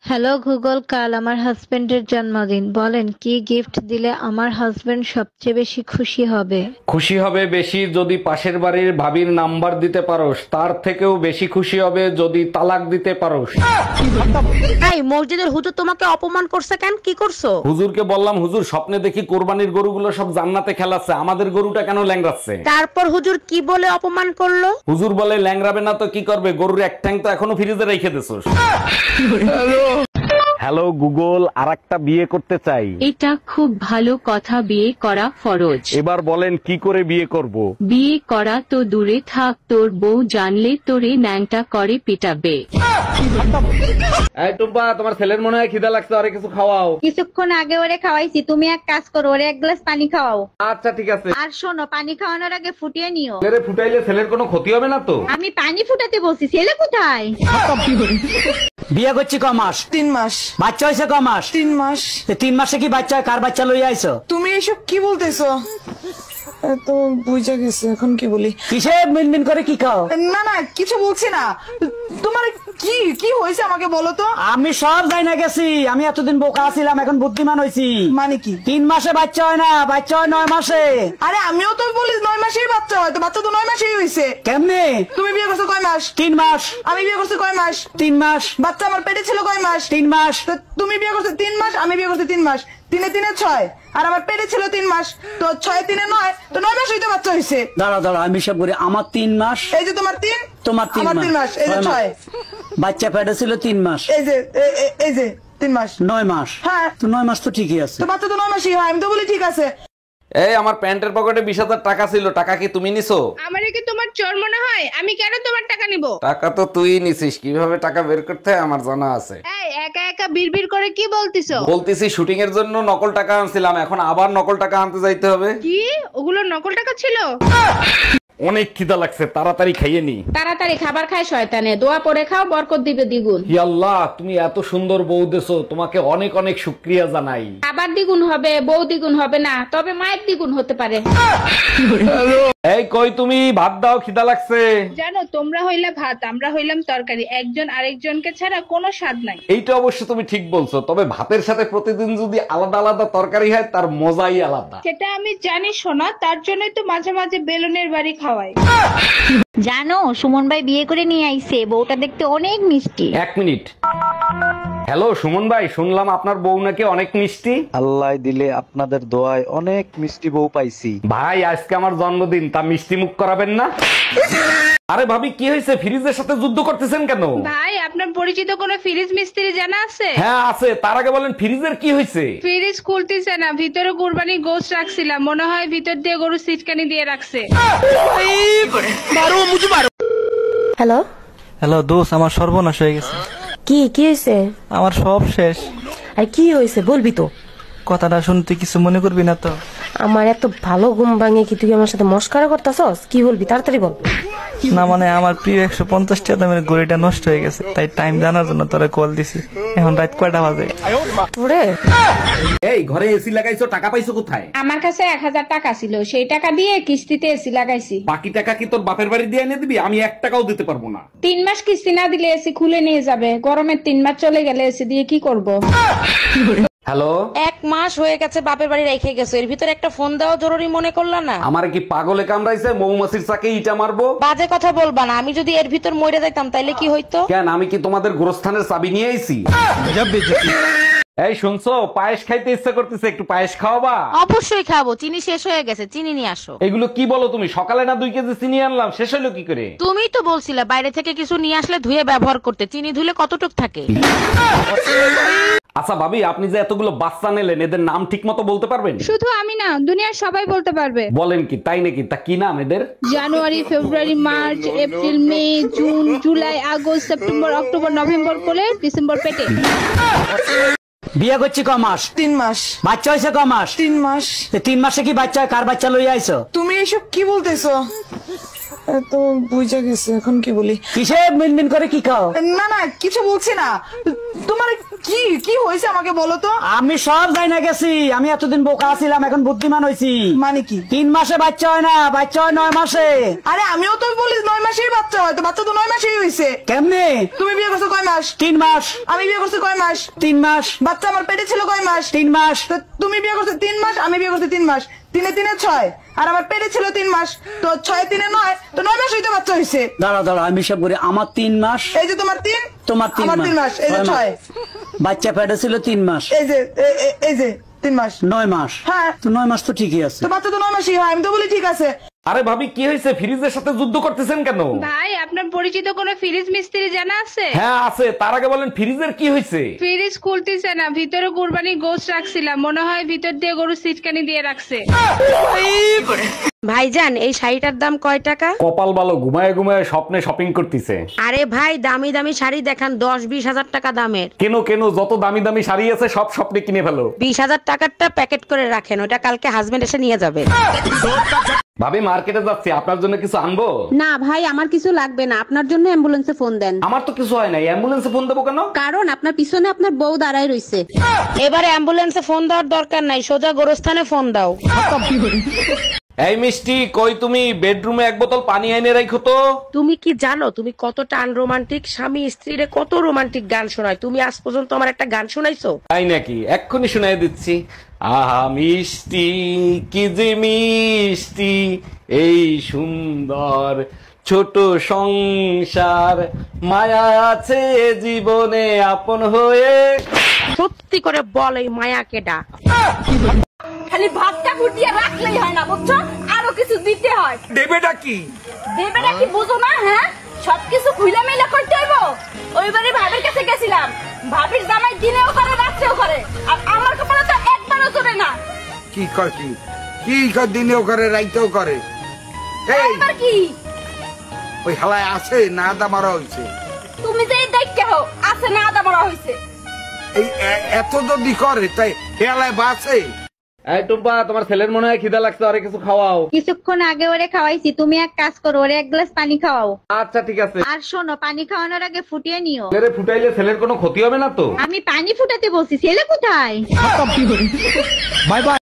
Hello Google, কাল আমার হাজবেন্ডের জন্মদিন। বলেন কি গিফট দিলে আমার হাজবেন্ড সবচেয়ে বেশি খুশি হবে? খুশি হবে বেশি যদি পাশের বাড়ির ভাবির নাম্বার দিতে পারোস, তার থেকেও বেশি খুশি হবে যদি তালাক দিতে পারোস। এই মসজিদের হুজুর তোমাকে অপমান করছে কেন? কি করছো? হুজুরকে বললাম, হুজুর স্বপ্নে দেখি কোরবানির গরুগুলো সব জান্নাতে খেলাচ্ছে, আমাদের গরুটা কেন ল্যাংড়াচ্ছে? তারপর হুজুর কি বলে অপমান করলো? হুজুর বলে, ল্যাংড়াবে না তো কি করবে, গরুর এক ঠ্যাং তো এখনো ফ্রিজে রেখে দিছোস। হ্যালো গুগল, আরেকটা বিয়ে করতে চাই। এটা খুব ভালো কথা, বিয়ে করা ফরজ। এবার বলেন কি করে বিয়ে করব? বিয়ে করা তো দূরে থাক, তোর বউ জানলে তোরে ন্যাংটা করে পিটাবে। এই টুম্পা, তোমার ছেলের মনে হয় খিদা লাগছে, আরে কিছু খাওয়াও। কিছুক্ষণ আগে ওরে খাওয়াইছি, তুমি এক কাজ করো, ওরে এক গ্লাস পানি খাওয়াও। আচ্ছা ঠিক আছে। আর শোনো, পানি খাওয়ানোর আগে ফুটিয়ে নিও। ছেলে ফুটাইলে ছেলের কোনো ক্ষতি হবে না তো? আমি পানি ফুটাতে বলছি, ছেলে কোথায়? বিয়ে করছি ক মাস? 3 মাস। বাচ্চা হয়েছে ক মাস? 3 মাস। 3 মাসে কি বাচ্চা হয়? কার বাচ্চা লইয়া আইছো? তুমি এসব কি বলতেছো? তো বুঝা গেছে, এখন কি বলি? কিসে মিনমিন করে কি খাও? না না, কিছু বলছি না। তোমার কি কি হয়েছে আমাকে বলো তো। আমি সব যাই না গেছি, আমি এতদিন বোকা ছিলাম, এখন বুদ্ধিমান হয়েছি। মানে কি? 3 মাসে বাচ্চা হয় না, বাচ্চা হয় 9 মাসে। আরে আমিও তো বলি 9 মাসেই বাচ্চা হয়, তো বাচ্চা তো 9 মাসেই হয়েছে। কেমনে? তুমি বিয়ে করছো কয় মাস? 3 মাস। আমি বিয়ে করছি কয় মাস? 3 মাস। বাচ্চা আমার পেটে ছিল কয় মাস? 3 মাস। তো তুমি বিয়ে করছো 3 মাস, আমি বিয়ে করছি 3 মাস। 3 3 6, আর আমার পেটে ছিল 3 মাস, তো 6 3 9, তো 9 মাস হইতে বাচ্চা হয়েছে। দাঁড়া দাঁড়া, আমি সব করি। আমার 3 মাস। এই যে তোমার 3, তোমার 3 আমার 3 মাস, এই যে 6। বাচ্চা পেটে ছিল 3 মাস, এই যে এই যে 3 মাস, 9 মাস। হ্যাঁ তো 9 মাস তো ঠিকই আছে। তো বাচ্চা তো 9 মাসই হয়, আমি তো বলি ঠিক আছে। এই আমার প্যান্টের পকেটে 20,000 টাকা ছিল, টাকা কি তুমি নিছো? আমারে কি তোমার চোর মনে হয়? আমি কেন তোমার টাকা নিব? টাকা তো তুই নিছিস, কিভাবে টাকা বের করতে হয় আমার জানা আছে। এই একা একা বিড়বিড় করে কি বলতিছো? বলতেছি শুটিং এর জন্য নকল টাকা আনছিলাম, এখন আবার নকল টাকা আনতে যাইতে হবে। কি ওগুলো নকল টাকা ছিল? অনেক খিদা লাগছে, তাড়াতাড়ি খাইয়ে নি। তাড়াতাড়ি খাবার খায় শয়তানে, দোয়া পড়ে খাও, বরকত দিবে দ্বিগুণ। হি আল্লাহ, তুমি এত সুন্দর বউ দেছো, তোমাকে অনেক অনেক শুকরিয়া জানাই। খাবার দ্বিগুণ হবে, বউ দ্বিগুণ হবে না, তবে মায়ের দ্বিগুণ হতে পারে। এই কই তুমি, ভাত দাও, খিদা লাগছে। জানো, তোমরা হইলে ভাত, আমরা হইলাম তরকারি, একজন আরেকজনকে ছাড়া কোনো স্বাদ নাই। এইটা অবশ্য তুমি ঠিক বলছো, তবে ভাতের সাথে প্রতিদিন যদি আলাদা আলাদা তরকারি হয় তার মজাই আলাদা। সেটা আমি জানি শোনা, তার জন্যই তো মাঝে মাঝে বেলুনের বাড়ি খাওয়াই। জানো, সুমন ভাই বিয়ে করে নিয়ে আইছে, বউটা দেখতে অনেক মিষ্টি। 1 মিনিট। হ্যালো সুমন ভাই, শুনলাম আপনার বউ নাকি অনেক মিষ্টি। আল্লাহ দিলে আপনাদের দোয়ায় অনেক মিষ্টি বউ পাইছি। ভাই আজকে আমার জন্মদিন, তা মিষ্টি মুখ করাবেন না? আরে ভাবি কি হয়েছে, ফ্রিজের সাথে যুদ্ধ করতেছেন কেন? ভাই, আপনার পরিচিত কোনো ফ্রিজ মিস্ত্রি জানা আছে? হ্যাঁ আছে, তার আগে বলেন ফ্রিজের কি হয়েছে? ফ্রিজ খুলতেছে না, ভিতরে কুরবানি গোশত রাখছিলাম, মনে হয় ভিতর দিয়ে গরু সিটকানি দিয়ে রাখছে। হ্যালো হ্যালো দোস্ত, আমার সর্বনাশ হয়ে গেছে। কি কি হয়েছে? আমার সব শেষ। আর কি হয়েছে বলবি তো? কথাটা শুনতে কিছু মনে করবি না তো? আমার এত ভালো ঘুম ভাঙে কি তুই আমার সাথে মস্কারা করতেছস? কি বলবি তাড়াতাড়ি বল। না মানে আমার প্রিয় 150 টাকা দামের ঘড়িটা নষ্ট হয়ে গেছে, তাই টাইম জানার জন্য তোরে কল দিছি। এখন রাত কয়টা বাজে? ওরে এই ঘরে এসি লাগাইছো, টাকা পাইছো কোথায়? আমার কাছে 1000 টাকা ছিল, সেই টাকা দিয়ে কিস্তিতে এসি লাগাইছি। বাকি টাকা কি তোর বাপের বাড়ি দিয়ে এনে দিবি? আমি 1 টাকাও দিতে পারবো না। 3 মাস কিস্তি না দিলে এসি খুলে নিয়ে যাবে, গরমের 3 মাস চলে গেলে এসি দিয়ে কি করব? হ্যালো, 1 মাস হয়ে গেছে বাপের বাড়ি রেখে গেছো, এর ভিতরে একটা ফোন দেওয়া জরুরি মনে করলা না? আমার কি পাগলে কামড়াইছে, মৌমাছির চাকে ইটা মারবো? বাজে কথা বলবা না, আমি যদি এর ভিতর মরে যাইতাম তাইলে কি হইতো? কেন, আমি কি তোমাদের গোরস্থানের চাবি নিয়ে আইছি? এই শুনছো, পায়েস খাইতে ইচ্ছা করতেছে, একটু পায়েস খাওয়াবা? অবশ্যই খাবো, চিনি শেষ হয়ে গেছে, চিনি নিয়ে আসো। এগুলো কি বলো তুমি? সকালে না 2 কেজি চিনি আনলাম, শেষ হলো কি করে? তুমিই তো বলছিলে বাইরে থেকে কিছু নিয়ে আসলে ধুয়ে ব্যবহার করতে, চিনি ধুলে কতটুক থাকে? আচ্ছা ভাবি, আপনি যে এতগুলো বাচ্চা নিলেন, এদের নাম ঠিক মতো বলতে পারবেন? শুধু আমি না, দুনিয়ার সবাই বলতে পারবে। বলেন কি, তাই নাকি? তা কি নাম এদের? January, February, March, April, May, June, July, August, September, October, November কোলে, ডিসেম্বর পেটে। বিয়ে করছি ক মাস? 3 মাস। বাচ্চা হয়েছে ক মাস? 3 মাস। 3 মাসে কি বাচ্চা হয়? কার বাচ্চা লইয়া আইছো? তুমি এসব কি বলতেছো? তো বুঝা গেছে, এখন কি বলি? কিসে মিনমিন করে কি খাও? না না, কিছু বলছি না। তোমার কি কি হয়েছে আমাকে বলো তো। আমি সব যাই না গেছি, আমি এতদিন বোকা ছিলাম, এখন বুদ্ধিমান হয়েছি। মানে কি? 3 মাসে বাচ্চা হয় না, বাচ্চা হয় 9 মাসে। আরে আমিও তো বলি 9 মাসেই বাচ্চা হয়, তো বাচ্চা তো 9 মাসেই হয়েছে। কেমনে? তুমি বিয়ে করছো কয় মাস? 3 মাস। আমি বিয়ে করছি কয় মাস? 3 মাস। বাচ্চা আমার পেটে ছিল কয় মাস? 3 মাস। তো তুমি বিয়ে করছো 3 মাস, আমি বিয়ে করছি 3 মাস। 3 3 6 আর আমার পেটে ছিল 3 মাস, তো 6 3 9, তো 9 মাস হইতে বাচ্চা হয়েছে। দাঁড়া আমি সব করি। আমার 3 মাস। এই যে তোমার 3, তোমার 3 আমার 3 মাস, এই যে 6। বাচ্চা পেটে ছিল 3 মাস, এই যে 3 মাস, 9 মাস। হ্যাঁ তো 9 মাস তো ঠিকই আছে। তো বাচ্চা তো 9 মাসই হয়, আমি তো বলি ঠিক আছে। আরে ভাবি কি হয়েছে, ফ্রিজের সাথে যুদ্ধ করতেছেন কেন? ভাই আপনার পরিচিত কোনো ফ্রিজ মিস্ত্রি জানা আছে? হ্যাঁ আছে, তার আগে বলেন ফ্রিজের কি হয়েছে? ফ্রিজ খুলতেছে না, ভিতরে কুরবানি গোশ রাখছিলাম, মনে হয় ভিতর দিয়ে গরু সিটকানি দিয়ে রাখছে। ভাইজান এই শাড়িটার দাম কয় টাকা? কপাল ভালো, ঘুমায় ঘুমায় স্বপ্নে শপিং করতেছে। আরে ভাই দামি দামি শাড়ি দেখান, 10-20 হাজার টাকা দামের। কেন যত দামি দামি শাড়ি আছে সব স্বপ্নে কিনে ফেলো। 20 হাজার টাকারটা প্যাকেট করে রাখেন, ওটা কালকে হাজবেন্ড এসে নিয়ে যাবে। ভাবি মার্কেটে যাচ্ছি, আপনার জন্য কিছু আনবো? না ভাই আমার কিছু লাগবে না, আপনার জন্য অ্যাম্বুলেন্সে ফোন দেন। আমার তো কিছু হয় নাই, অ্যাম্বুলেন্সে ফোন দেবো কেন? কারণ আপনার পিছনে আপনার বউ দাঁড়ায় রইছে। এবারে অ্যাম্বুলেন্সে ফোন দেওয়ার দরকার নাই, সোজা গোরস্থানে ফোন দাও। এই মিষ্টি, কই তুমি? বেডরুমে 1 বোতল পানি এনে রাখো তো। তুমি কি জানো তুমি কতটা আনরোমান্টিক? স্বামী স্ত্রীরে কত রোমান্টিক গান শোনায়, তুমি আজ পর্যন্ত আমার একটা গান শোনাইছো? তাই নাকি? এক্ষুনি শুনাই দিচ্ছি। আহা মিষ্টি, কি যে মিষ্টি এই সুন্দর ছোট সংসার, মায়া আছে জীবনে আপন হয়ে। সত্যি করে বল এই মায়া কেডা? খালি ভাতটা ফুটিয়ে রাখলেই হয় না, বুঝছো? আরো কিছু দিতে হয়। দেবেটা কি? দেবেটা কি বুঝো না? হ্যাঁ, সবকিছু খুইলা মেলা করতে হইব। ওইবারে ভাবির কাছে গেছিলাম, ভাবির জামাই দিনেও করে রাত্রেও করে, আর আমার কপালে তো একবারও চলে না। কি কয়? কি কয়? দিনেও করে রাইতেও করে। এইবার কি ওই হালায় আছে না আদা মারা হয়েছে? তুমি যে দেখতে হো আছে না আদা মরা হইছে। এই এত যদি করে তাই হেলায় বাঁচে? এই টুম্পা, তোমার ছেলের মনে হয় খিদা লাগছে, আরে কিছু খাওয়াও। কিছুক্ষণ আগে ওরে খাওয়াইছি, তুমি এক কাজ করো, ওরে 1 গ্লাস পানি খাওয়াও। আচ্ছা ঠিক আছে। আর শোনো, পানি খাওয়ানোর আগে ফুটিয়ে নিও। ছেলে ফুটাইলে ছেলের কোনো ক্ষতি হবে না তো? আমি পানি ফুটাতে বলছি, ছেলে কোথায়? Bye bye.